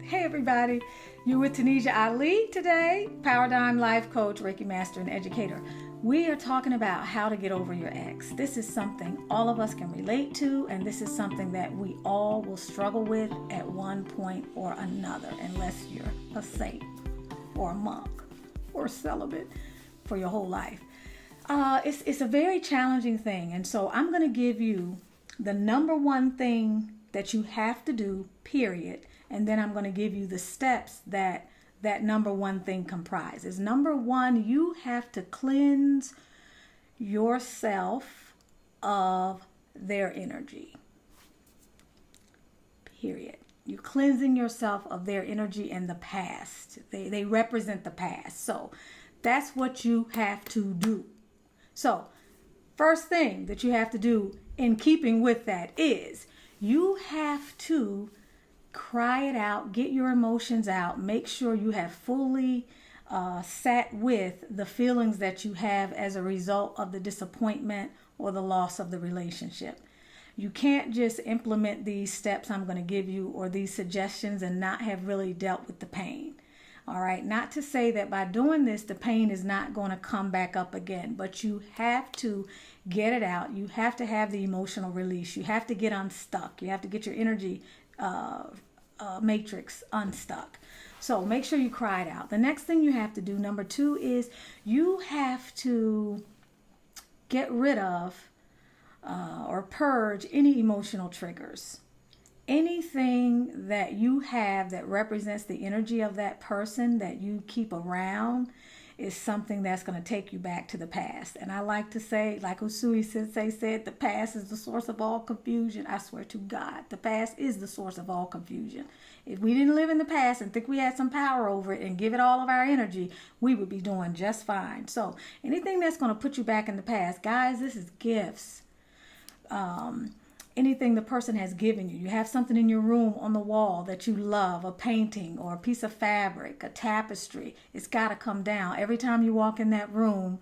Hey everybody, you're with Tunisia Ali today, Paradigm Life Coach, Reiki Master and Educator. We are talking about how to get over your ex. This is something all of us can relate to, and this is something that we all will struggle with at one point or another, unless you're a saint or a monk or celibate for your whole life. It's a very challenging thing, and so I'm going to give you the number one thing that you have to do, period. And then I'm going to give you the steps that number one thing comprises. Number one, you have to cleanse yourself of their energy. Period. You're cleansing yourself of their energy and the past. They represent the past. So that's what you have to do. So first thing that you have to do in keeping with that is you have to cry it out, get your emotions out, make sure you have fully sat with the feelings that you have as a result of the disappointment or the loss of the relationship. You can't just implement these steps I'm going to give you or these suggestions and not have really dealt with the pain. All right, not to say that by doing this, the pain is not going to come back up again, but you have to get it out. You have to have the emotional release. You have to get unstuck. You have to get your energy matrix unstuck. So make sure you cry it out. The next thing you have to do, number two, is you have to get rid of or purge any emotional triggers. Anything that you have that represents the energy of that person that you keep around is something that's going to take you back to the past. And I like to say, like Usui Sensei said, the past is the source of all confusion. I swear to God, the past is the source of all confusion. If we didn't live in the past and think we had some power over it and give it all of our energy, we would be doing just fine. So anything that's going to put you back in the past, guys, this is gifts. Anything the person has given you. You have something in your room on the wall that you love, a painting or a piece of fabric, a tapestry. It's got to come down. Every time you walk in that room,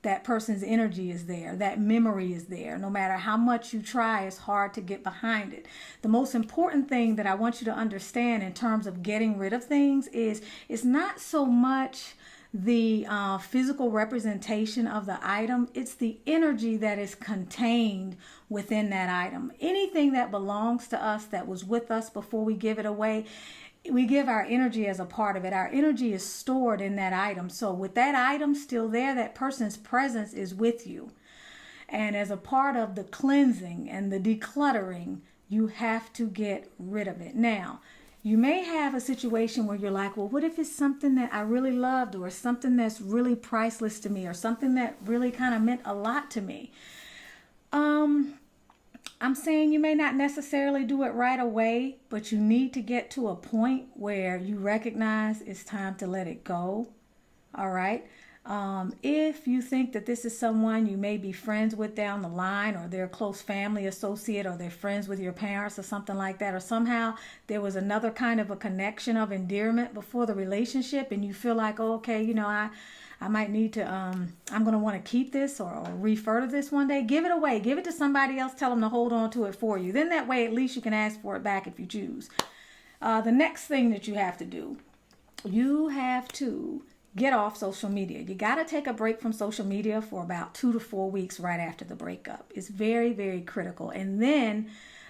that person's energy is there. That memory is there. No matter how much you try, it's hard to get behind it. The most important thing that I want you to understand in terms of getting rid of things is it's not so much the physical representation of the item. It's the energy that is contained within that item. Anything that belongs to us, that was with us before we give it away, we give our energy as a part of it. Our energy is stored in that item. So with that item still there, that person's presence is with you. And as a part of the cleansing and the decluttering, you have to get rid of it. Now, you may have a situation where you're like, well, what if it's something that I really loved, or something that's really priceless to me, or something that really kind of meant a lot to me? I'm saying you may not necessarily do it right away, but you need to get to a point where you recognize it's time to let it go. All right. If you think that this is someone you may be friends with down the line, or they're a close family associate, or they're friends with your parents or something like that, or somehow there was another kind of a connection of endearment before the relationship, and you feel like, oh, okay, I might need to, I'm going to want to keep this or refer to this one day, give it away, give it to somebody else, tell them to hold on to it for you. Then that way, at least you can ask for it back if you choose. The next thing that you have to do, you have to get off social media. You got to take a break from social media for about 2 to 4 weeks right after the breakup. It's very, very critical. And then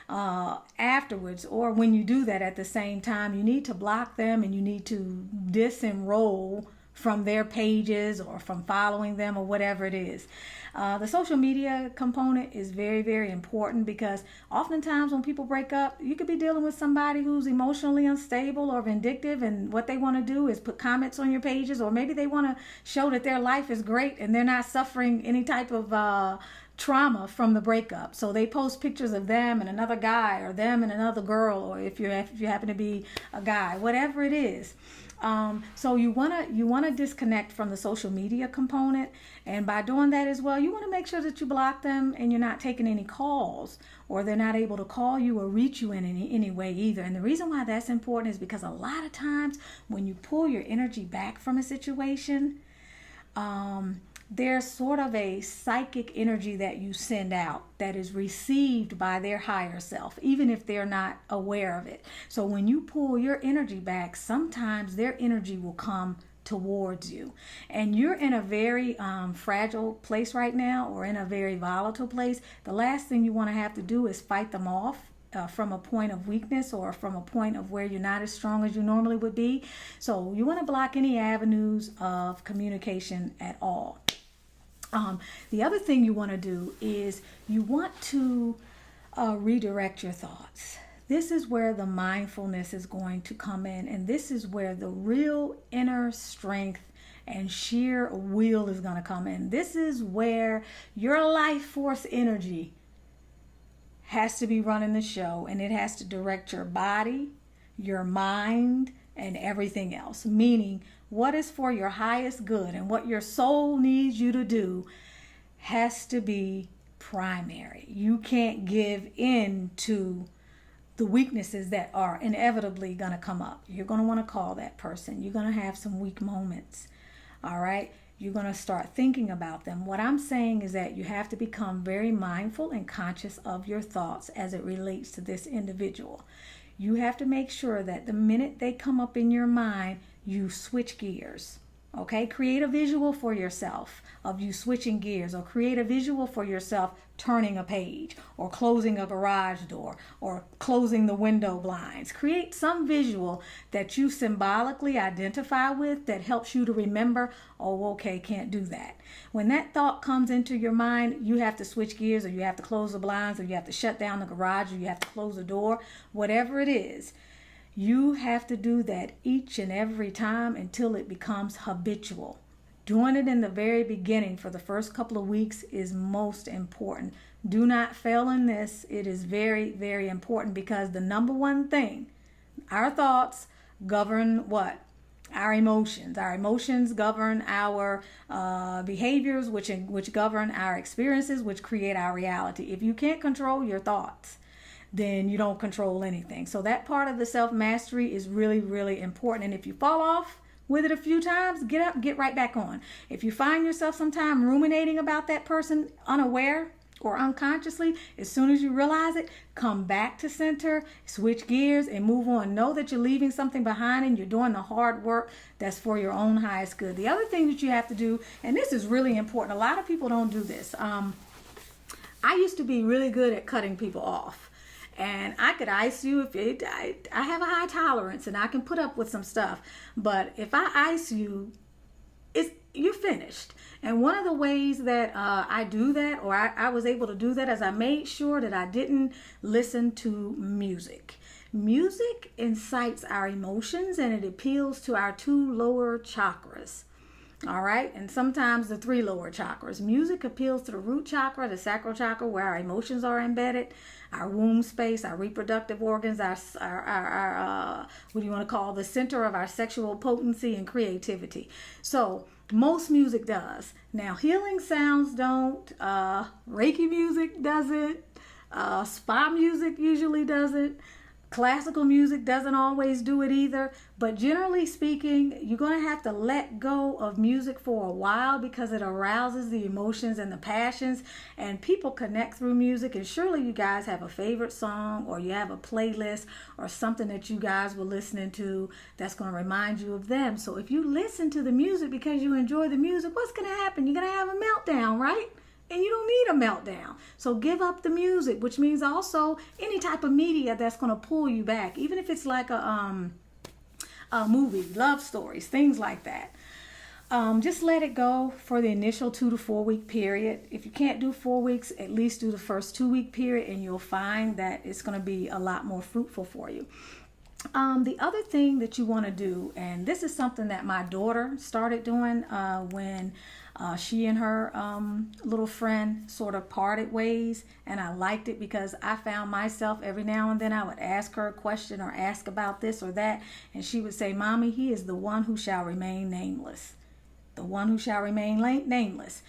afterwards, or when you do that at the same time, you need to block them and you need to disenroll from their pages or from following them or whatever it is. The social media component is very, very important, because oftentimes when people break up, you could be dealing with somebody who's emotionally unstable or vindictive, and what they want to do is put comments on your pages, or maybe they want to show that their life is great and they're not suffering any type of trauma from the breakup. So they post pictures of them and another guy, or them and another girl, or if you happen to be a guy, whatever it is. So you wanna disconnect from the social media component, and by doing that as well, you want to make sure that you block them and you're not taking any calls, or they're not able to call you or reach you in any way either. And the reason why that's important is because a lot of times when you pull your energy back from a situation, there's sort of a psychic energy that you send out that is received by their higher self, even if they're not aware of it. So when you pull your energy back, sometimes their energy will come towards you. And you're in a very fragile place right now, or in a very volatile place. The last thing you want to have to do is fight them off from a point of weakness, or from a point of where you're not as strong as you normally would be. So you want to block any avenues of communication at all. The other thing you want to do is you want to redirect your thoughts. This is where the mindfulness is going to come in, and this is where the real inner strength and sheer will is going to come in. This is where your life force energy has to be running the show, and it has to direct your body, your mind, and everything else. Meaning, what is for your highest good and what your soul needs you to do has to be primary. You can't give in to the weaknesses that are inevitably going to come up. You're going to want to call that person. You're going to have some weak moments. All right? You're going to start thinking about them. What I'm saying is that you have to become very mindful and conscious of your thoughts as it relates to this individual. You have to make sure that the minute they come up in your mind, you switch gears. Okay? Create a visual for yourself of you switching gears, or create a visual for yourself turning a page, or closing a garage door, or closing the window blinds. Create some visual that you symbolically identify with that helps you to remember, oh, okay, can't do that. When that thought comes into your mind, you have to switch gears, or you have to close the blinds, or you have to shut down the garage, or you have to close the door, whatever it is. You have to do that each and every time until it becomes habitual. Doing it in the very beginning for the first couple of weeks is most important. Do not fail in this. It is very, very important, because the number one thing, our thoughts govern what? Our emotions. Our emotions govern our behaviors, which govern our experiences, which create our reality. If you can't control your thoughts, then you don't control anything. So that part of the self-mastery is really, really important. And if you fall off with it a few times, get up, get right back on. If you find yourself sometime ruminating about that person unaware or unconsciously, as soon as you realize it, come back to center, switch gears, and move on. Know that you're leaving something behind and you're doing the hard work that's for your own highest good. The other thing that you have to do, and this is really important, a lot of people don't do this. I used to be really good at cutting people off. And I could ice you if I have a high tolerance, and I can put up with some stuff. But if I ice you, you're finished. And one of the ways that I do that, or I was able to do that, is I made sure that I didn't listen to music. Music incites our emotions, and it appeals to our 2 lower chakras. All right, and sometimes the 3 lower chakras. Music appeals to the root chakra, the sacral chakra, where our emotions are embedded, our womb space, our reproductive organs, our what do you want to call the center of our sexual potency and creativity. So most music does. Now, healing sounds don't. Reiki music doesn't. Spa music usually doesn't. Classical music doesn't always do it either, but generally speaking, you're going to have to let go of music for a while, because it arouses the emotions and the passions, and people connect through music. And surely you guys have a favorite song, or you have a playlist, or something that you guys were listening to that's going to remind you of them. So if you listen to the music because you enjoy the music, what's going to happen? You're going to have a meltdown, right? And you don't need a meltdown. So give up the music, which means also any type of media that's going to pull you back, even if it's like a movie, love stories, things like that. Just let it go for the initial 2 to 4 week period. If you can't do 4 weeks, at least do the first 2 week period, and you'll find that it's going to be a lot more fruitful for you. The other thing that you want to do, and this is something that my daughter started doing when she and her little friend sort of parted ways, and I liked it because I found myself every now and then I would ask her a question or ask about this or that, and she would say, "Mommy, he is the one who shall remain nameless. The one who shall remain nameless."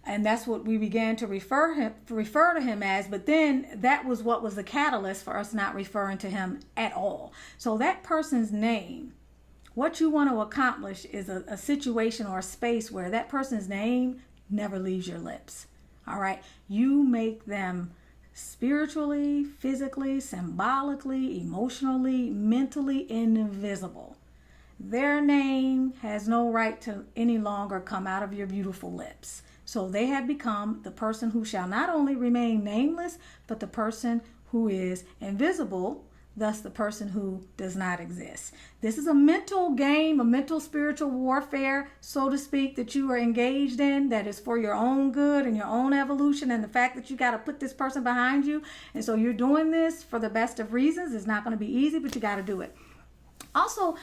And that's what we began to refer to him as. But then that was what was the catalyst for us not referring to him at all. So that person's name, what you want to accomplish is a situation or a space where that person's name never leaves your lips. All right. You make them spiritually, physically, symbolically, emotionally, mentally invisible. Their name has no right to any longer come out of your beautiful lips. So they have become the person who shall not only remain nameless, but the person who is invisible, thus the person who does not exist. This is a mental game, a mental spiritual warfare, so to speak, that you are engaged in, that is for your own good and your own evolution, and the fact that you got to put this person behind you. And so you're doing this for the best of reasons. It's not going to be easy, but you got to do it. Also,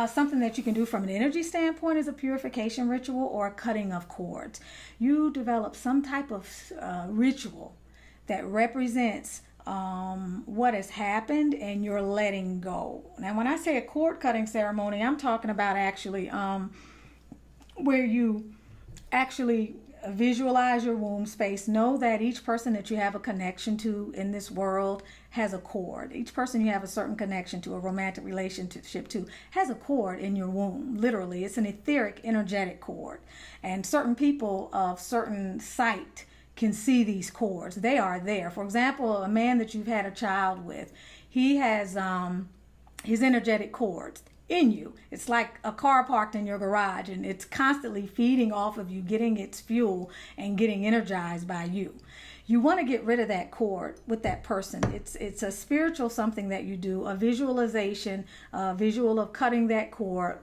something that you can do from an energy standpoint is a purification ritual or a cutting of cords. You develop some type of ritual that represents what has happened and you're letting go. Now, when I say a cord cutting ceremony, I'm talking about actually where you actually visualize your womb space. Know that each person that you have a connection to in this world has a cord. Each person you have a certain connection to, a romantic relationship to, has a cord in your womb. Literally, it's an etheric, energetic cord. And certain people of certain sight can see these cords. They are there. For example, a man that you've had a child with, he has his energetic cords in you. It's like a car parked in your garage, and it's constantly feeding off of you, getting its fuel and getting energized by you. You want to get rid of that cord with that person. It's a spiritual something that you do, a visualization, a visual of cutting that cord,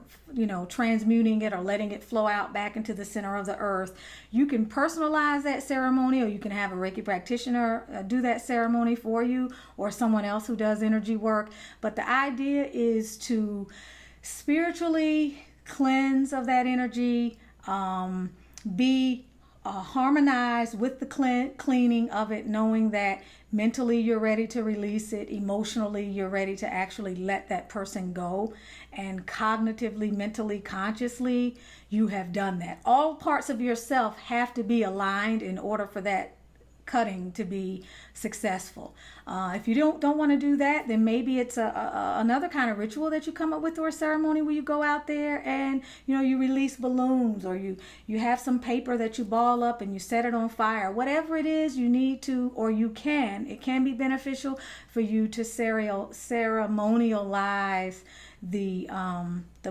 transmuting it or letting it flow out back into the center of the earth. You can personalize that ceremony, or you can have a Reiki practitioner do that ceremony for you, or someone else who does energy work. But the idea is to spiritually cleanse of that energy, be harmonized with the cleaning of it, knowing that mentally you're ready to release it, emotionally you're ready to actually let that person go, and cognitively, mentally, consciously you have done that. All parts of yourself have to be aligned in order for that cutting to be successful. If you don't want to do that, then maybe it's another kind of ritual that you come up with, or a ceremony where you go out there and you release balloons, or you have some paper that you ball up and you set it on fire. Whatever it is you need to, or it can be beneficial for you to ceremonialize the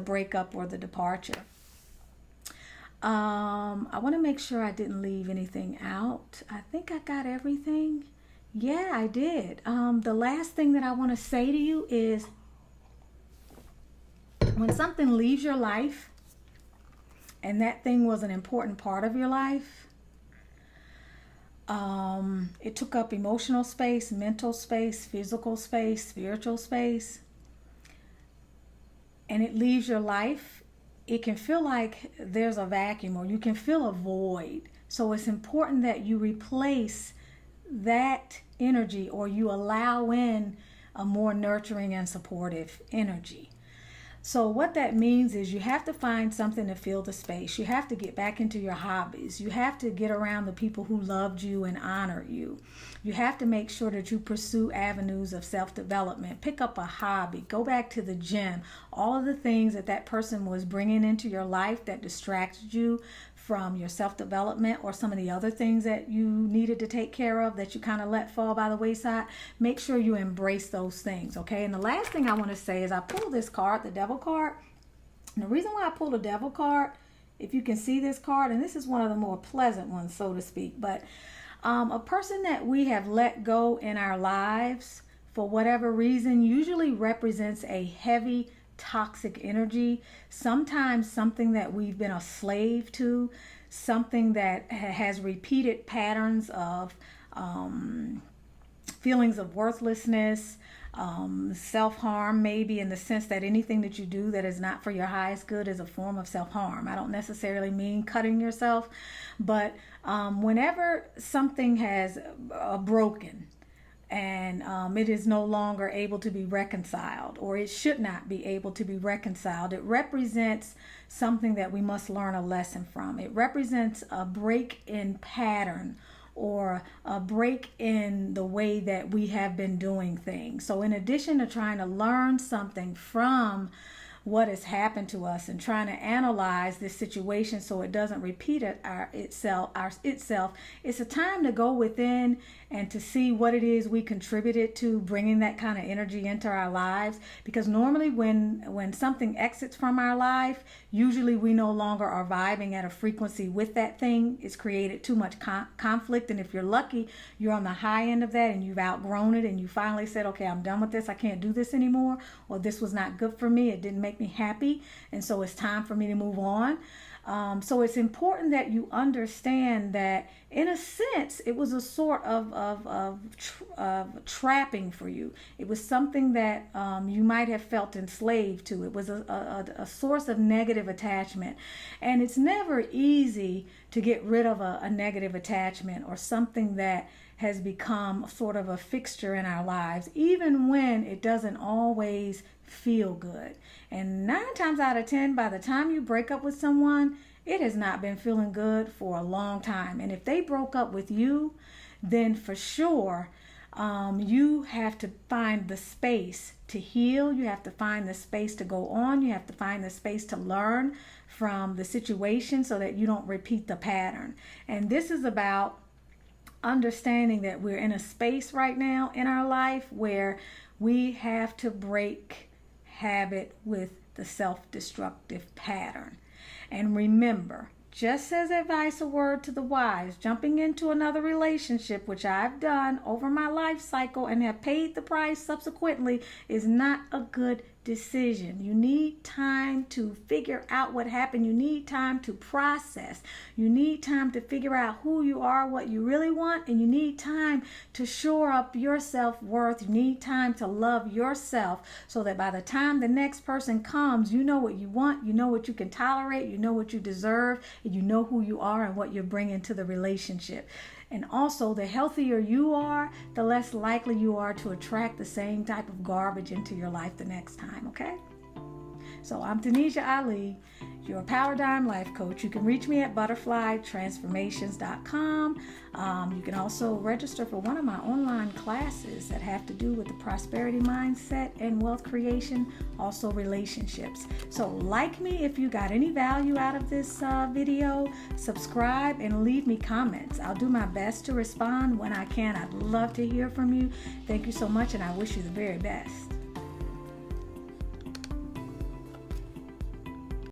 breakup or the departure. I want to make sure I didn't leave anything out. I think I got everything. Yeah, I did. The last thing that I want to say to you is, when something leaves your life and that thing was an important part of your life, it took up emotional space, mental space, physical space, spiritual space, and it leaves your life, it can feel like there's a vacuum, or you can feel a void. So it's important that you replace that energy, or you allow in a more nurturing and supportive energy. So what that means is you have to find something to fill the space. You have to get back into your hobbies. You have to get around the people who loved you and honor you. You have to make sure that you pursue avenues of self-development. Pick up a hobby. Go back to the gym. All of the things that person was bringing into your life that distracted you from your self-development, or some of the other things that you needed to take care of that you kind of let fall by the wayside, make sure you embrace those things, okay? And the last thing I want to say is, I pulled this card, the Devil card. And the reason why I pulled a Devil card, if you can see this card, and this is one of the more pleasant ones, so to speak, but a person that we have let go in our lives for whatever reason usually represents a heavy, toxic energy, sometimes something that we've been a slave to, something that has repeated patterns of feelings of worthlessness, self-harm, maybe, in the sense that anything that you do that is not for your highest good is a form of self-harm. I don't necessarily mean cutting yourself, but whenever something has broken, and it is no longer able to be reconciled, or it should not be able to be reconciled, it represents something that we must learn a lesson from. It represents a break in pattern, or a break in the way that we have been doing things. So in addition to trying to learn something from what has happened to us and trying to analyze this situation so it doesn't repeat itself. It's a time to go within and to see what it is we contributed to bringing that kind of energy into our lives. Because normally when something exits from our life, usually we no longer are vibing at a frequency with that thing. It's created too much conflict. And if you're lucky, you're on the high end of that and you've outgrown it and you finally said, okay, I'm done with this. I can't do this anymore. Or this was not good for me. It didn't make me happy. And so it's time for me to move on. So it's important that you understand that, in a sense, it was a sort of trapping for you. It was something that you might have felt enslaved to. It was a source of negative attachment. And it's never easy to get rid of a negative attachment or something that has become sort of a fixture in our lives, even when it doesn't always feel good. And 9 times out of 10, by the time you break up with someone, it has not been feeling good for a long time. And if they broke up with you, then for sure, you have to find the space to heal. You have to find the space to go on. You have to find the space to learn from the situation so that you don't repeat the pattern. And this is about understanding that we're in a space right now in our life where we have to break habit with the self-destructive pattern. And remember, just as advice, a word to the wise, jumping into another relationship, which I've done over my life cycle and have paid the price subsequently, is not a good decision. You need time to figure out what happened. You need time to process. You need time to figure out who you are, what you really want, and you need time to shore up your self-worth. You need time to love yourself so that by the time the next person comes, you know what you want, you know what you can tolerate, you know what you deserve, and you know who you are and what you're bringing to the relationship. And also, the healthier you are, the less likely you are to attract the same type of garbage into your life the next time, okay? So I'm Tunisia Ali, your Paradigm Life Coach. You can reach me at butterflytransformations.com. You can also register for one of my online classes that have to do with the prosperity mindset and wealth creation, also relationships. So like me if you got any value out of this video, subscribe and leave me comments. I'll do my best to respond when I can. I'd love to hear from you. Thank you so much, and I wish you the very best.